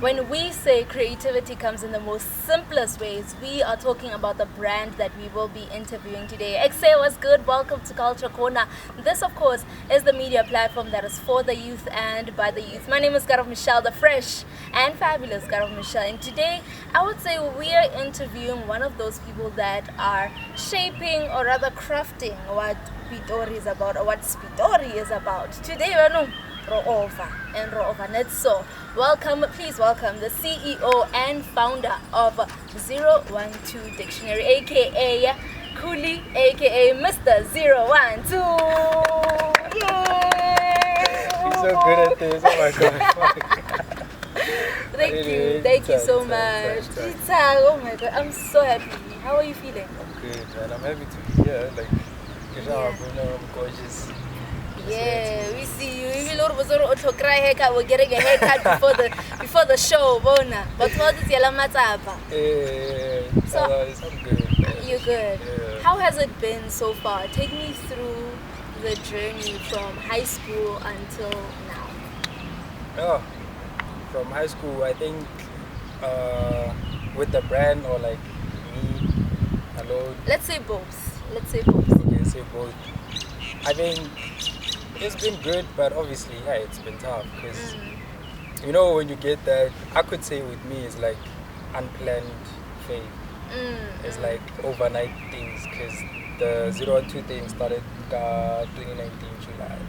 When we say creativity comes in the most simplest ways, we are talking about the brand that we will be interviewing today. Ekse, what's good? Welcome to Culture Corner. This, of course, is the media platform that is for the youth and by the youth. My name is Michell, the fresh and fabulous Michell. And today, I would say we are interviewing one of those people that are shaping or rather crafting what Spitori is about or what Spitori is about. Today, we're no so please welcome the CEO and founder of 012 Dictionary, aka Khuli, aka Mr. 012. Yay! He's so good at this. Oh my god. Thank you so much. Oh my god, I'm so happy. How are you feeling? I'm good, man. I'm happy to be here. Like, I'm gorgeous. Yeah, we see you. Even though we're getting a haircut before the show, Bona. But what is your matapa? So I'm good. You're good. Yeah. How has it been so far? Take me through the journey from high school until now. Oh, from high school, I think with the brand or like me alone. Let's say both. Okay, say both. I think it's been good, but obviously, yeah, it's been tough because, you know, when you get that, I could say with me, it's like unplanned fame. It's like overnight things because the 012 thing started 2019 July.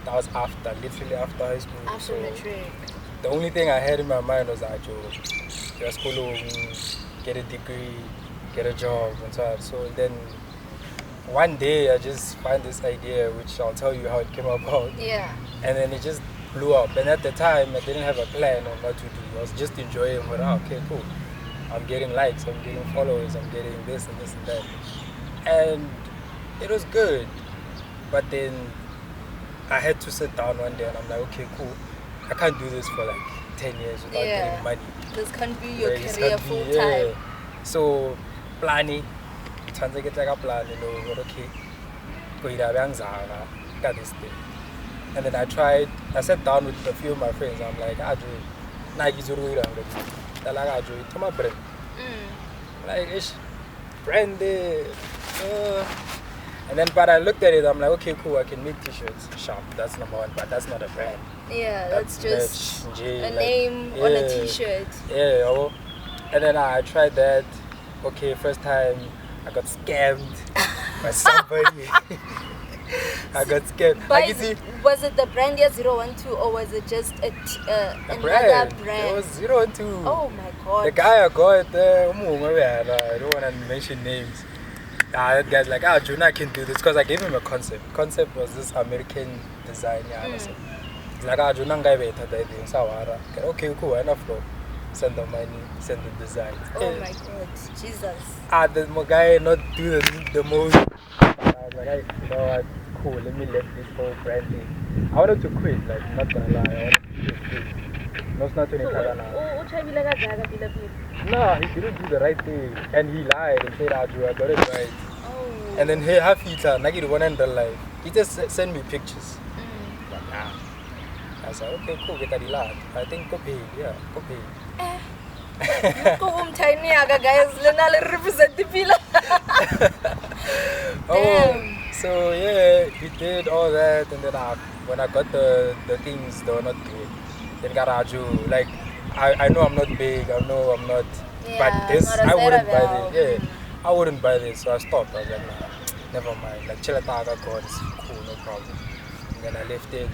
That was literally after high school. After matric. The only thing I had in my mind was that just go get a degree, get a job, and so on. So then one day I just find this idea, which I'll tell you how it came about. Yeah. And then it just blew up. And at the time, I didn't have a plan on what to do. I was just enjoying it. Okay, cool. I'm getting likes, I'm getting followers, I'm getting this and this and that. And it was good. But then I had to sit down one day and I'm like, okay, cool. I can't do this for like 10 years without getting money. This can't be your career full time. So, planning. Trying to get like a plan, you know, but okay, got this thing. And then I sat down with a few of my friends. I'm like, Nike Zuru, to my brand. Like, it's branded. And then, but I looked at it, I'm like, okay, cool, I can make t-shirts. Sharp, that's number one, but that's not a brand. Yeah, that's just a name on a t-shirt. Yeah, and then I tried that. Okay, first time, I got scammed by somebody. I got scammed. Was it the brand 012 or was it just another brand? It was 012. Oh my god. The guy I got there, I don't want to mention names. That guy's like, Juna, I can do this because I gave him a concept. Concept was this American design. It's like, Juna, okay, cool, enough though. Send the money, send the design. Oh my god, Jesus. The guy not do the most. I was like, you know what, cool, let me let this whole brand thing. I wanted to quit, like, not gonna lie, I wanted to quit. No, it's not No, he didn't do the right thing. And he lied and said, I got it right. Oh. And then he half eater, Nagi the one and the life. He just sent me pictures. But nah. I said, okay, cool, get that lad. I think go pay, yeah, go pay. Go home tiny guys, represent the villa. So yeah, he did all that, and then when I got the things, they were not good. Then Garaju, like I know I'm not big, I know I'm not, but this I wouldn't buy this. Yeah, I wouldn't buy this, so I stopped. I was like, nah, never mind. Like Chilataga God is cool, no problem. And then I left it.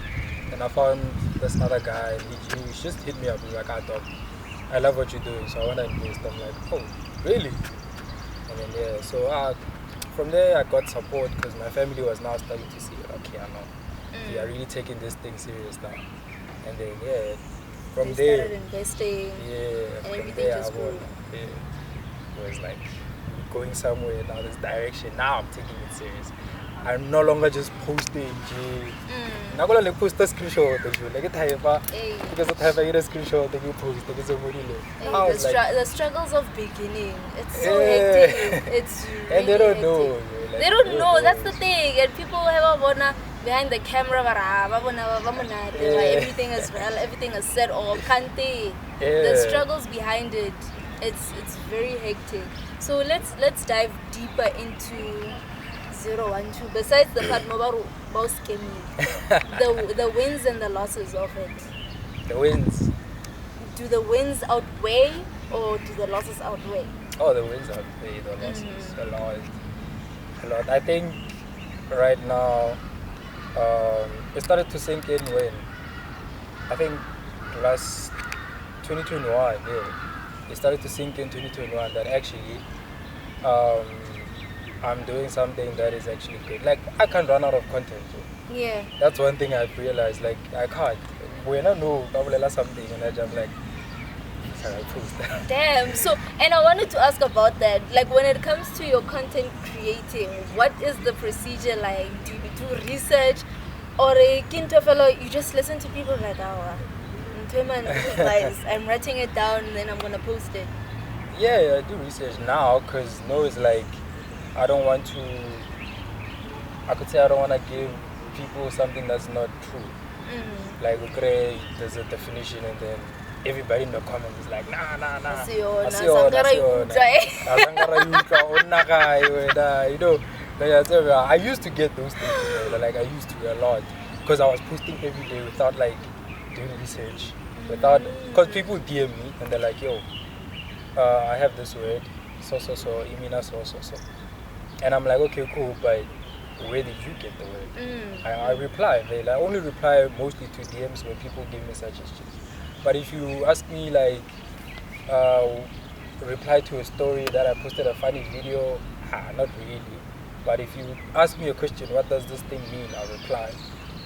And I found this other guy, and he just hit me up. He's like, I love what you're doing, so I want to invest. I'm like, oh, really? And then, yeah, so from there I got support because my family was now starting to see, okay, I know. We are really taking this thing serious now. And then, yeah, from they there. started investing. Yeah, and from everything there just grew. It was like going somewhere now, this direction. Now I'm taking it serious. I'm no longer just posting. I'm going to post a screenshot. Like because I have a screenshot that you post. The struggles of beginning. It's so hectic. It's really and they don't hectic. know. They don't know. That's the thing. And people have a behind the camera, everything is well, everything is set or kante. The struggles behind it, it's very hectic. So let's dive deeper into 012. Besides the part the wins and the losses of it. The wins. Do the wins outweigh or do the losses outweigh? Oh, the wins outweigh the losses a lot. I think right now it started to sink in when I think last 2021, yeah, it started to sink in 2021 that actually I'm doing something that is actually good. Like I can't run out of content. Yeah. That's one thing I've realized. Like I can't. When I know something and I just like, I post that. Damn. So, and I wanted to ask about that. Like when it comes to your content creating, what is the procedure like? Do you do research, or Thapelo, you just listen to people like guys, I'm writing it down and then I'm gonna post it? Yeah, I do research now because it's like I don't want to. I could say I don't want to give people something that's not true. Like there's a definition and then everybody in the comments is like nah. You know, I used to get those things, like I used to a lot because I was posting every day without like doing research, because people DM me and they're like, yo, I have this word, so, imina so. And I'm like, okay, cool, but where did you get the word? I reply. I only reply mostly to DMs when people give me suggestions. But if you ask me like reply to a story that I posted a funny video, not really. But if you ask me a question, what does this thing mean? I'll reply.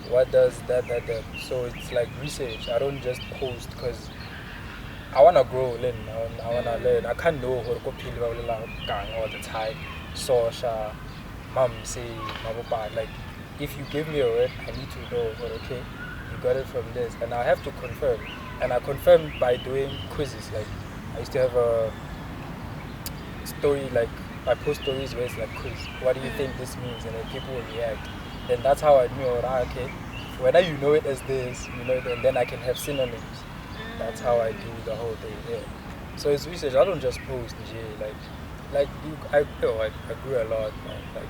What does that? So it's like research. I don't just post because I wanna grow, learn. I wanna learn. I can't know how to go all the time. So mom say, like if you give me a word, I need to know, okay, you got it from this, and I have to confirm. And I confirm by doing quizzes. Like I used to have a story, like I post stories where it's like quiz. What do you think this means? And then people will react. Then that's how I knew, okay, whether you know it as this, you know it, and then I can have synonyms. That's how I do the whole thing. Yeah. So it's research. I don't just post, I grew a lot, man. Like.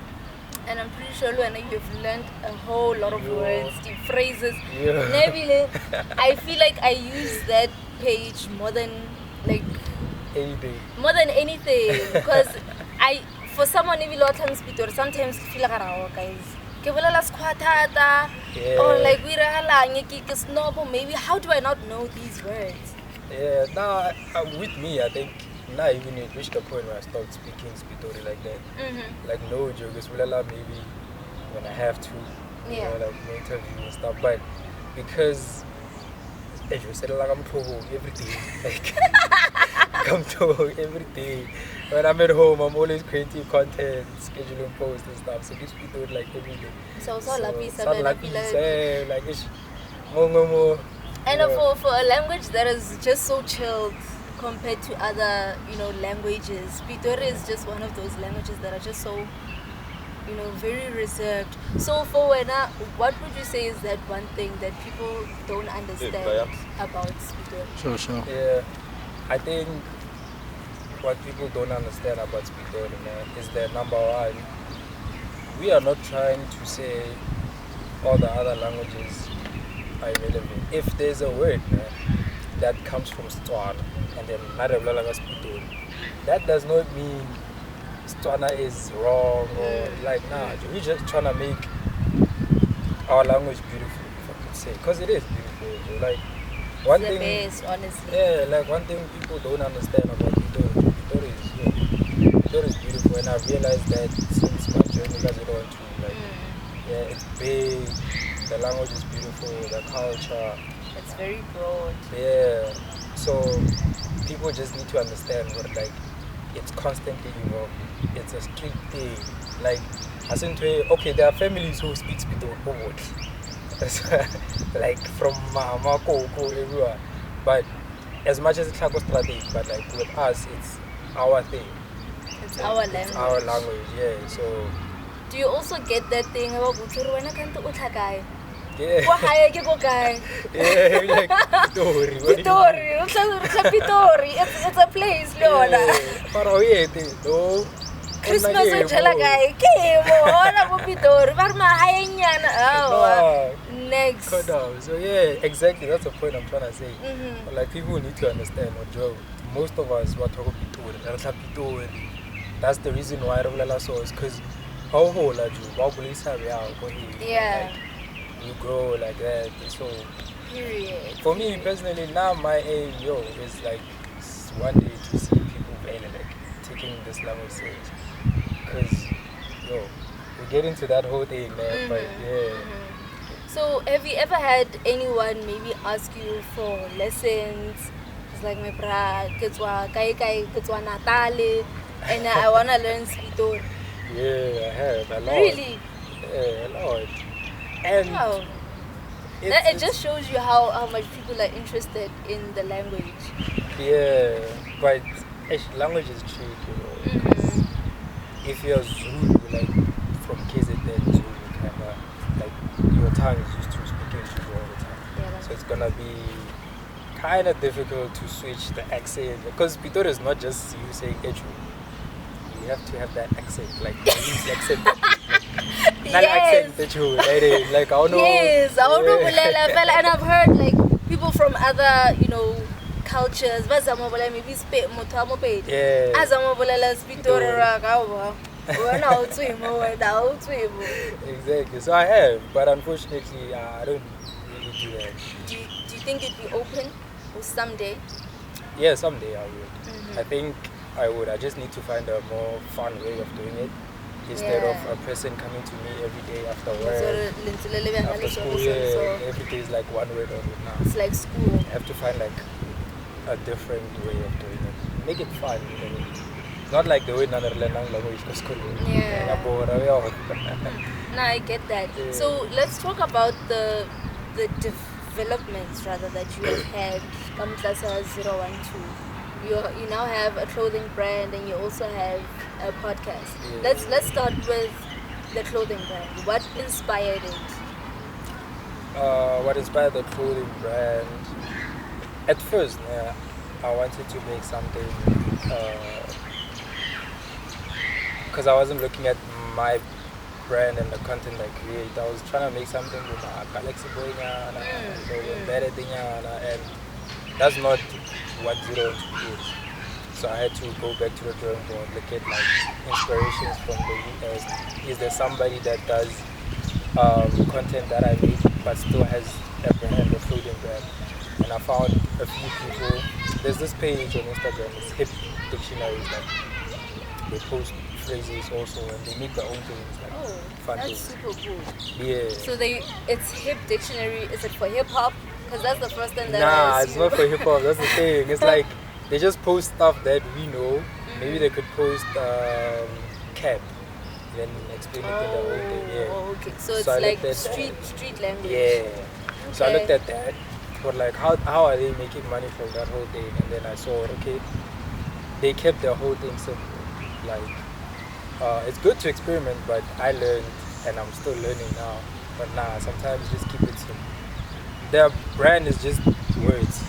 And I'm pretty sure when you've learned a whole lot of words, the phrases. Yeah. I feel like I use that page more than like anything. More than anything, because for someone even Spitori, sometimes I feel like guys. Or like maybe how do I not know these words? Yeah, now with me, I think now even it reached the point where I stopped speaking Spitori like that. Like no joke, it's maybe when I have to, you know, like interview and stuff. But because as you said, like I'm to home every day, like come to home every day. When I'm at home, I'm always creating content, scheduling posts and stuff. So this people do it like every day. So like it's more. And for a language that is just so chilled compared to other, languages, Spitori is just one of those languages that are just so, very reserved. So for Wena, what would you say is that one thing that people don't understand about Spitori? Sure. Yeah, I think what people don't understand about Spitori is that number one, we are not trying to say all the other languages are irrelevant. If there's a word that comes from Setswana and then Spitori, that does not mean Setswana is wrong or like we're just trying to make our language beautiful, if I could say, because it is beautiful. Like one thing, best, honestly. Yeah, like one thing people don't understand about Spitori is beautiful, and I've realized that since my journey, because I don't to it's big, the language is beautiful, the culture. It's very broad. Yeah, so people just need to understand what it's constantly evolving. It's a street thing. Like I think okay, there are families who speak Spitori, like from Mako everywhere, but as much as it's like a strategy, but like with us, it's our thing. It's our language. It's our language, yeah. So Do you also get that thing about when I can't guy? Yeah. What higher you go guy? Yeah, like Spitori. Spitori, Spitori. It's a place, Leona. But oh yeah, no. Christmas ujala guy. Kemo, ona mo Spitori. Varma hayenyana. Oh. Next. Collabs. So yeah, exactly. That's the point I'm trying to say. Like people need to understand what Joe. Most of us what talk Spitori. That's the reason why I don't so is because how whole are you? Yeah. You grow like that. So Period. for me personally, now my aim is like one day to see people playing like taking this level serious. Because we get into that whole thing, man. But yeah. So have you ever had anyone maybe ask you for lessons? It's like my bra, Kitswa Natale, and I wanna learn Spitori. Yeah, I have a lot. Really? Yeah, a lot. And wow. It just shows you how much people are interested in the language. Yeah, but language is tricky, If you're Zulu, like from KZN, Zulu, kind of like your tongue is used to speaking Zulu all the time. Yeah, so it's gonna be kind of difficult to switch the accent because Spitori is not just you saying Echu. You have to have that accent, like the accent. That accent that you like, I don't know. Yes, I don't know. And I've heard like people from other, cultures. Maybe yeah. Exactly. So I have, but unfortunately, I don't really do that. Do you think you'd be open or someday? Yeah, someday I would. I think I would. I just need to find a more fun way of doing it. Instead of a person coming to me every day after work, after school, every day is like one word of it now. It's like school. I have to find like a different way of doing it. Make it fun, Not like the way language goes school. Yeah. No, I get that. Yeah. So let's talk about the developments rather that you have had from Klasa 012. You now have a clothing brand and you also have a podcast. Yeah. Let's start with the clothing brand. What inspired it? What inspired the clothing brand? At first, I wanted to make something because I wasn't looking at my brand and the content I create. I was trying to make something with my galaxy boy better thing, and that's not what 012 is. So I had to go back to the drawing board, look at like inspirations from the US. Is there somebody that does content that I make but still has a brand, a clothing brand? And I found a few people. There's this page on Instagram, it's Hip Dictionaries, like they post phrases also and they make their own things, like fun that's things. Super cool. Yeah. So it's Hip Dictionary. Is it for hip hop? Because that's the first thing that Nah, it's not for hip hop. That's the thing. It's like they just post stuff that we know. Maybe they could post cap, then explain it in their own thing. Yeah. Oh, okay. So it's like street language. Yeah. Okay. So I looked at that. But like, how are they making money from that whole thing? And then I saw, okay, they kept their whole thing simple. Like, it's good to experiment, but I learned, and I'm still learning now. But sometimes just keep it simple. Their brand is just words.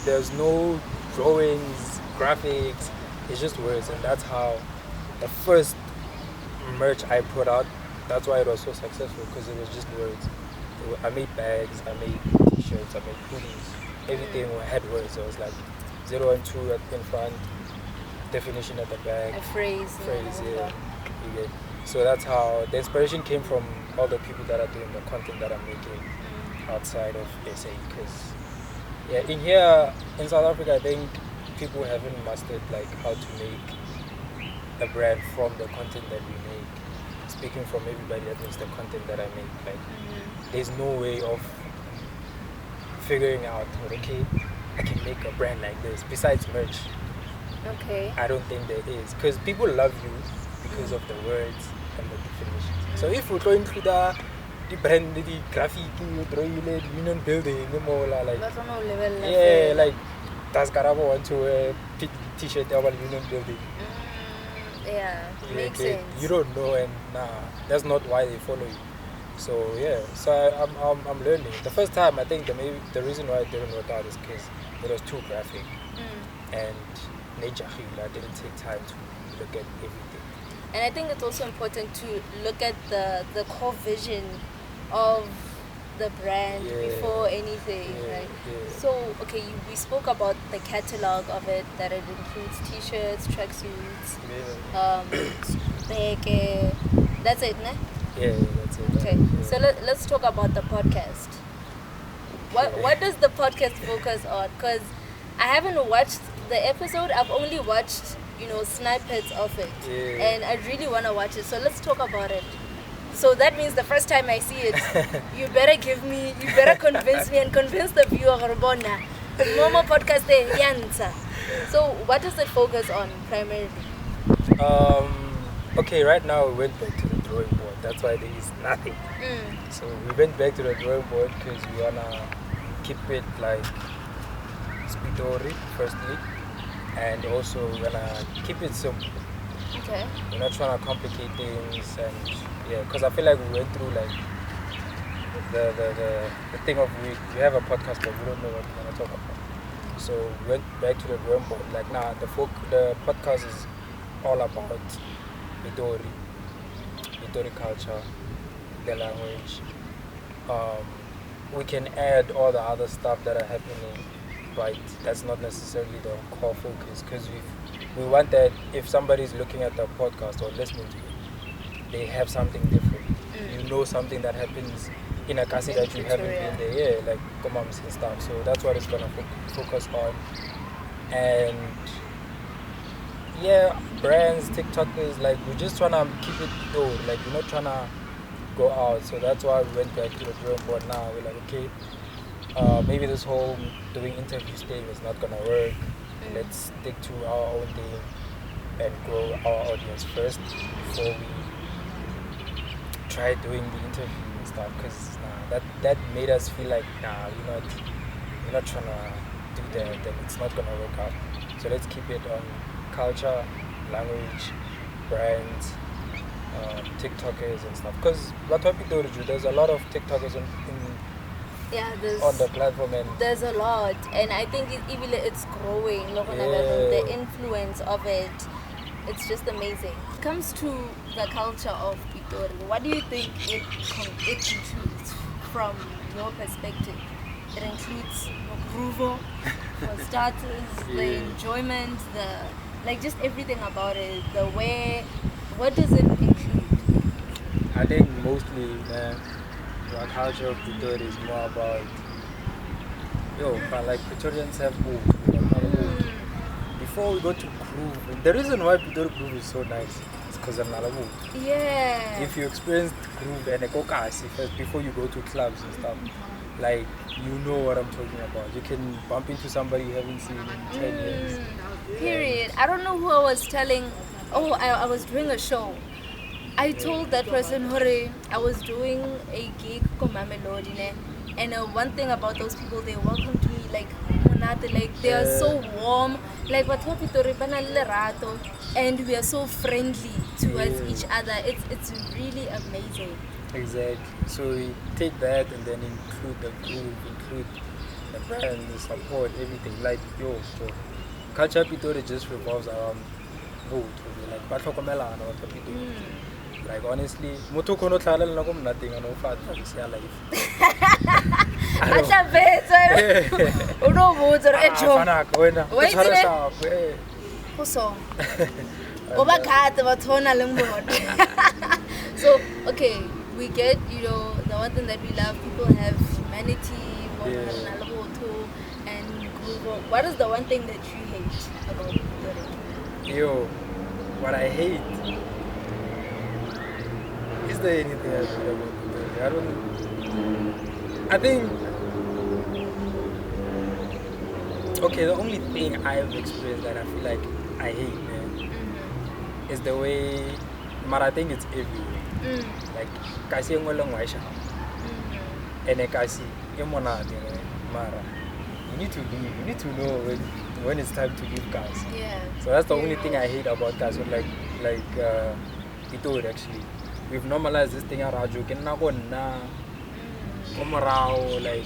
There's no drawings, graphics. It's just words, and that's how the first merch I put out. That's why it was so successful, because it was just words. I made bags, I made t-shirts, I made hoodies. Everything had words. So it was like 0 and 2 in front, definition at the back. A phrase. Yeah. You get. So that's how the inspiration came from all the people that are doing the content that I'm making outside of SA. Because in here in South Africa, I think people haven't mastered like how to make a brand from the content that we make. Speaking from everybody that makes the content that I make, like there's no way of figuring out, okay, I can make a brand like this besides merch. Okay. I don't think there is, because people love you because of the words and the definitions. So if we go into the brand, the graphic, the union building, like like does Karabo want to wear t-shirt about union building? Yeah, makes sense. You don't know, and that's not why they follow you. So yeah, so I'm learning. The first time, I think the reason why I didn't work out is because it was too graphic, and nature. I didn't take time to look at everything. And I think it's also important to look at the core vision of the brand before anything, right? Yeah. So, okay, we spoke about the catalog of it, that it includes t-shirts, tracksuits, that's it, ne? Yeah, that's it. Okay, Yeah. so let's talk about the podcast. What does the podcast focus on? Because I haven't watched the episode, I've only watched, snippets of it. Yeah. And I really want to watch it, so let's talk about it. So that means the first time I see it, you better convince me and convince the viewer, Momo podcast yansa. So what does it focus on primarily? Okay, right now we went back to the drawing board. That's why there is nothing. So we went back to the drawing board because we wanna keep it like Spitori, firstly, and also we're gonna keep it simple. Okay. We're not trying to complicate things, and because I feel like we went through like the thing of we have a podcast but we don't know what we're gonna talk about. So we went back to the drawing board. Like the podcast is all about Spitori culture, the language. We can add all the other stuff that are happening, but that's not necessarily the core focus, because we want that if somebody's looking at the podcast or listening to it, they have something different. You know, something that happens in a kasi that you haven't been there, like komams and stuff. So that's what it's gonna focus on. And brands, TikTokers, like we're just trying to keep it low, like we're not trying to go out. So that's why we went back to the drawing board now. We're like, okay, maybe this whole doing interviews thing is not gonna work. Let's stick to our own thing and grow our audience first before we try doing the interview and stuff. Because that made us feel like we're not trying to do that, then it's not gonna work out. So let's keep it on culture, language, brands, TikTokers and stuff. Because there's a lot of TikTokers on the platform, and there's a lot, and I think it's growing. The influence of it's just amazing. When it comes to the culture of Spitori, what do you think it includes from your perspective? It includes Gruvo, for starters, the enjoyment, just everything about it, the way. What does it include? I think mostly the culture of Spitori is more about like Pretorians have old. Before we go to groove, the reason why Spitori groove is so nice is because of Nalabu. Yeah. If you experienced groove and a kokasi first before you go to clubs and stuff, like you know what I'm talking about. You can bump into somebody you haven't seen in 10 years. Period. I don't know who I was telling. Oh, I was doing a show. I told that person, Hore, I was doing a gig for Mamelodi, and one thing about those people, they welcomed me like they are so warm, like and we are so friendly towards each other. It's really amazing. Exactly. So we take that and then include the group, include the brand, the support, everything. Like culture Spitori just revolves around vote. Like batlokomela and what people do. Like honestly, mutu kono tlala na kom nothing ano fat is your life. Acha better. Uno voter echo. Wait a minute. Whoso. Oba khat bathona lengboard. So okay, we get the one thing that we love. People have humanity, and what is the one thing that you hate about Spitori? What I hate. Is there anything I feel about Spitori? I don't. I think. Okay, the only thing I have experienced that I feel like I hate, is the way. But I think it's everywhere. Like kasi yung walang waisha. And kasi yung mona mara. You need to leave. You need to know when it's time to leave guys. Yeah. So that's the only thing I hate about guys. Like like Spitori actually. We've normalized this thing Raju. Like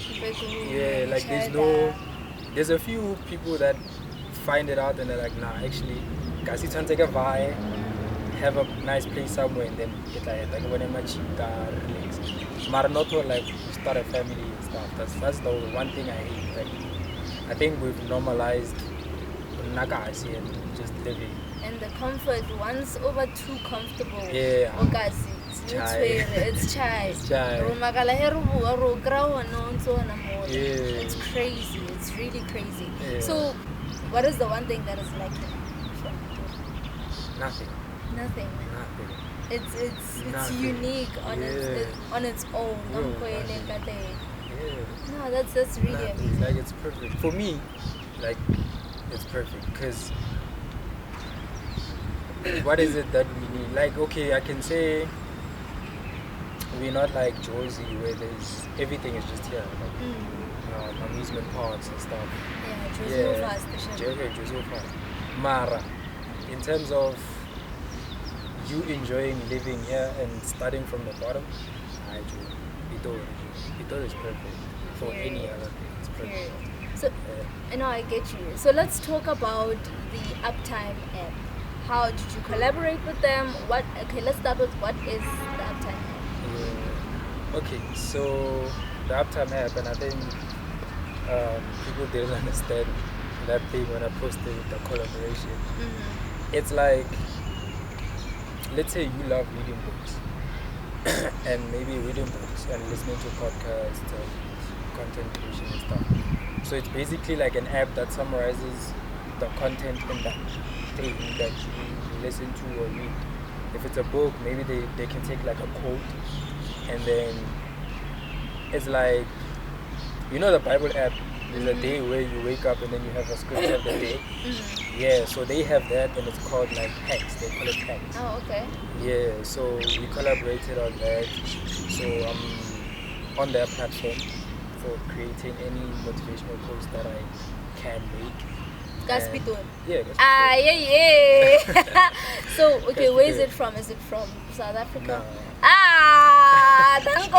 yeah, like there's a few people that find it out and they're like, nah, actually, guys, it's take a vibe, have a nice place somewhere, and then get like when I'm relax. But not all, like start a family and stuff. That's the one thing I hate. Like, I think we've normalized Nagasi and just living. And the comfort, once over too comfortable. Yeah. It's chai. It's crazy. It's really crazy. Yeah. So, what is the one thing that is lacking? Nothing. Nothing. It's unique on its own. No, that's really amazing. Like, it's perfect for me. Like, it's perfect because what is it that we need? Like, okay, I can say we're not like Jersey where there's everything is just here, like amusement parks and stuff. Yeah, Jersey fast. Mara, in terms of you enjoying living here and starting from the bottom, I do. Spitori is perfect for any other thing. It's perfect. So, I get you. So let's talk about the Uptime app. How did you collaborate with them? Okay, let's start with what is the Uptime app? Okay, so the Uptime app, and I think people didn't understand that thing when I posted the collaboration. It's like, let's say you love reading books and maybe reading books and listening to podcasts and content creation and stuff. So it's basically like an app that summarizes the content in that thing that you listen to or read. If it's a book, maybe they can take like a quote and then it's like, you know, the Bible app, there's a day where you wake up and then you have a scripture of the day. Yeah, so they have that and it's called like hacks. They call it hacks. Oh, okay. Yeah, so we collaborated on that. So I'm on their platform for creating any motivational post that I can make. Spitori. Yeah. Yeah. So, okay, where is it from? Is it from South Africa? No. Thank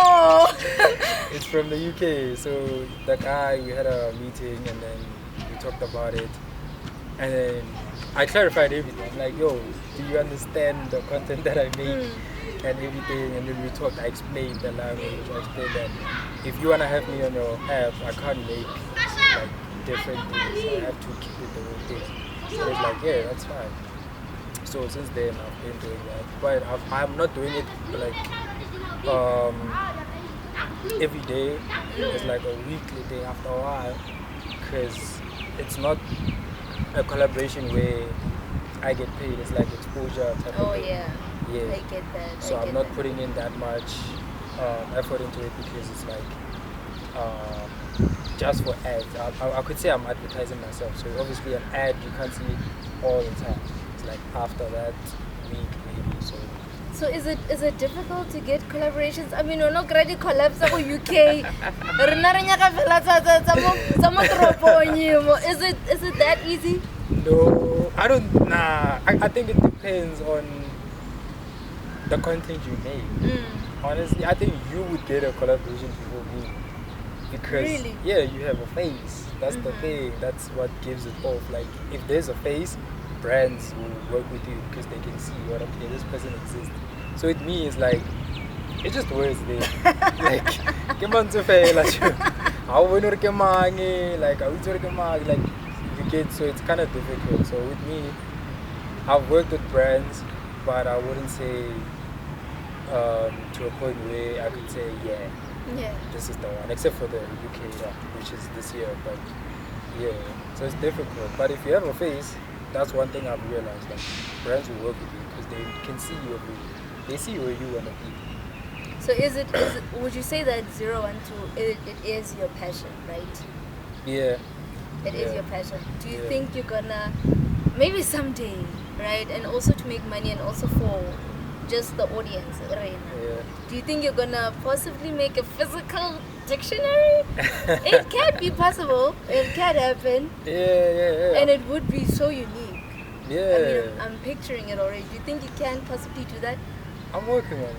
It's from the UK. So the guy, we had a meeting and then we talked about it. And then I clarified everything. Like, yo, do you understand the content that I make and everything? And then we talked. I explained the language. I explained that if you wanna have me on your app, I can't make like different things. I have to keep it the whole thing. So it's like, yeah, that's fine. So since then I've been doing that, but I'm not doing it like every day. It's like a weekly thing after a while, because it's not a collaboration where I get paid. It's like exposure type of thing. yeah, I get that. So I'm not putting in that much effort into it because it's like just for ads. I could say I'm advertising myself. So obviously an ad you can't see it all the time. It's like after that week maybe. So is it difficult to get collaborations? I mean, we're not ready collabs with UK. Is it that easy? No, I don't. Nah, I think it depends on the content you make. Honestly, I think you would get a collaboration before me because yeah, you have a face. That's the thing. That's what gives it off. Like if there's a face, brands will work with you because they can see what, okay, this person exists. So with me, it's like, it's just words there. Like, come on to fail. Like, you get, so it's kind of difficult. So with me, I've worked with brands, but I wouldn't say to a point where I could say, yeah, this is the one, except for the UK one, which is this year. But yeah, so it's difficult. But if you have a face, that's one thing I've realized, that brands will work with you because they can see you everywhere. They see where you want to be. So is it would you say that 012 it is your passion, right? Yeah. It is your passion. Do you think you're gonna maybe someday, right? And also to make money and also for just the audience, right? Yeah. Do you think you're gonna possibly make a physical dictionary? It can be possible. It can happen. Yeah. And it would be so unique. Yeah. I mean, I'm picturing it already. Do you think you can possibly do that? I'm working on it.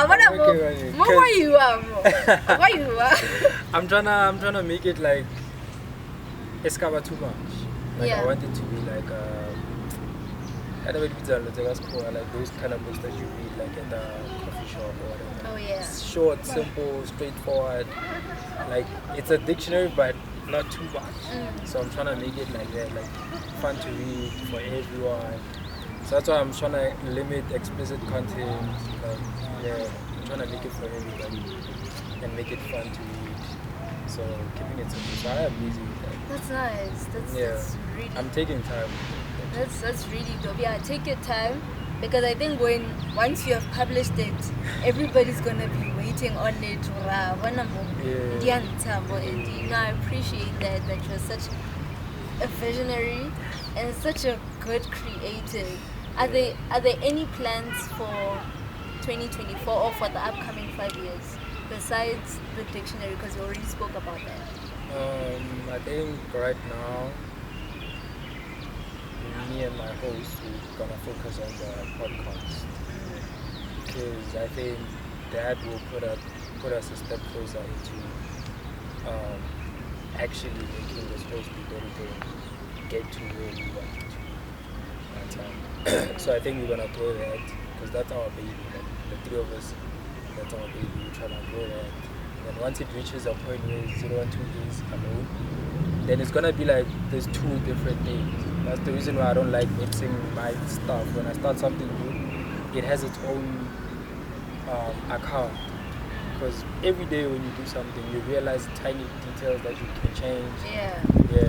What I'm working on it. Why you are? I'm tryna make it like escava too much. Like I want it to be like I don't know, like those kind of books that you read like at the coffee shop or whatever. Oh yeah. It's short, simple, straightforward. Like it's a dictionary but not too much. So I'm trying to make it like that, like fun to read for everyone. So that's why I'm trying to limit explicit content. Like I'm trying to make it for everybody and make it fun to read. So keeping it simple. So I am busy with that. That's nice. That's really. I'm taking time. That's really dope. Yeah, take your time, because I think once you have published it, everybody's gonna be waiting on it. Yeah. And you know, I appreciate that you're such a visionary and such a good creative. Are there any plans for 2024 or for the upcoming 5 years besides the dictionary? Because you already spoke about that. I think right now, me and my host, we're gonna focus on the podcast, because I think that will put us a step closer into actually making this whole Spitori thing get to where we want it to. So I think we're gonna grow that, because that's our baby. Like, the three of us, that's our baby. We're trying to grow that. And once it reaches a point where 012 is alone, then it's gonna be like there's two different things. That's the reason why I don't like mixing my stuff. When I start something new, it has its own account. Because every day when you do something, you realize tiny details that you can change. Yeah,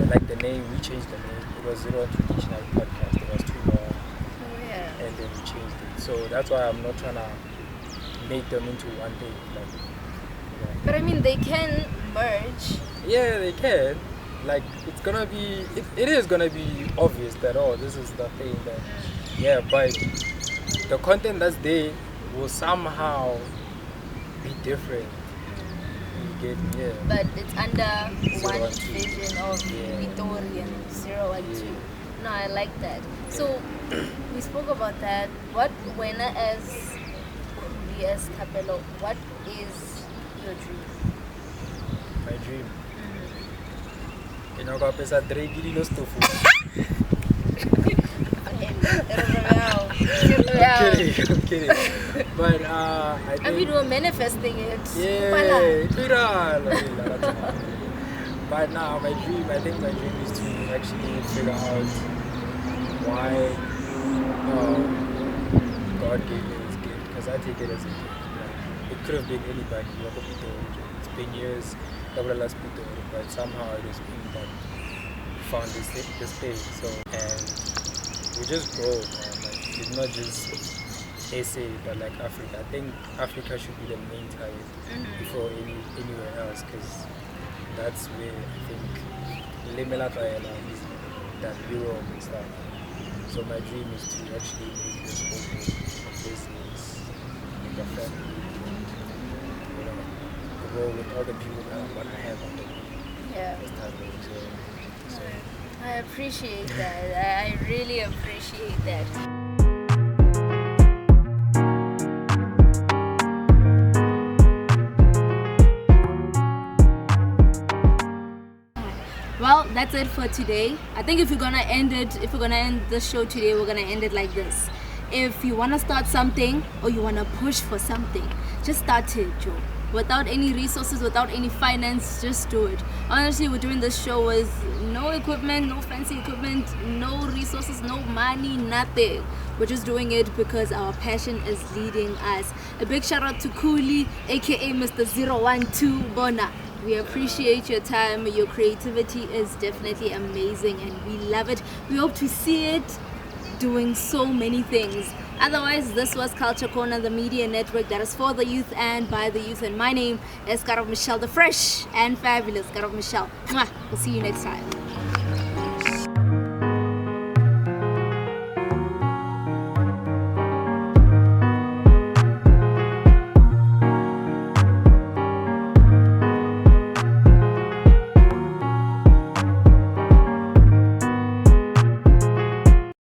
like the name, we changed the name. It was 012 Dictionary Podcast. It was too long. And then we changed it. So that's why I'm not trying to make them into one thing. Like, but I mean, they can merge. Yeah, they can. Like, it's gonna be, it is gonna be obvious that, this is the thing that, but the content that's there will somehow be different. You get me? Yeah. But it's under one vision of Spitori and 012. No, I like that. So, we spoke about that. When as Khuli, as Thapelo, what is your dream? My dream? You know, I'm kidding. But I mean, we're manifesting it. But now I think my dream is to actually figure out why God gave me this gift, because I take it as a gift. Like, it could have been anybody. It's been years, but somehow it is me that found this page. So, and we just grow, man. Like, it's not just Ekse, but like Africa. I think Africa should be the main target before anywhere else, because that's where I think Limela is, that Europe and stuff. So my dream is to actually make this open a business, make a family, you know, grow with other people that what I have on the So I appreciate that. I really appreciate that. Well, that's it for today. I think if we're gonna end the show today, we're gonna end it like this. If you wanna start something or you wanna push for something, just start it, Joe. Without any resources, without any finance, just do it. Honestly, we're doing this show with no equipment, no fancy equipment, no resources, no money, nothing. We're just doing it because our passion is leading us. A big shout out to Khuli, aka Mr. 012 Bona. We appreciate your time. Your creativity is definitely amazing and we love it. We hope to see it doing so many things. Otherwise, this was Culture Corner, the media network that is for the youth and by the youth. And my name is Michell, the fresh and fabulous Michell. We'll see you next time.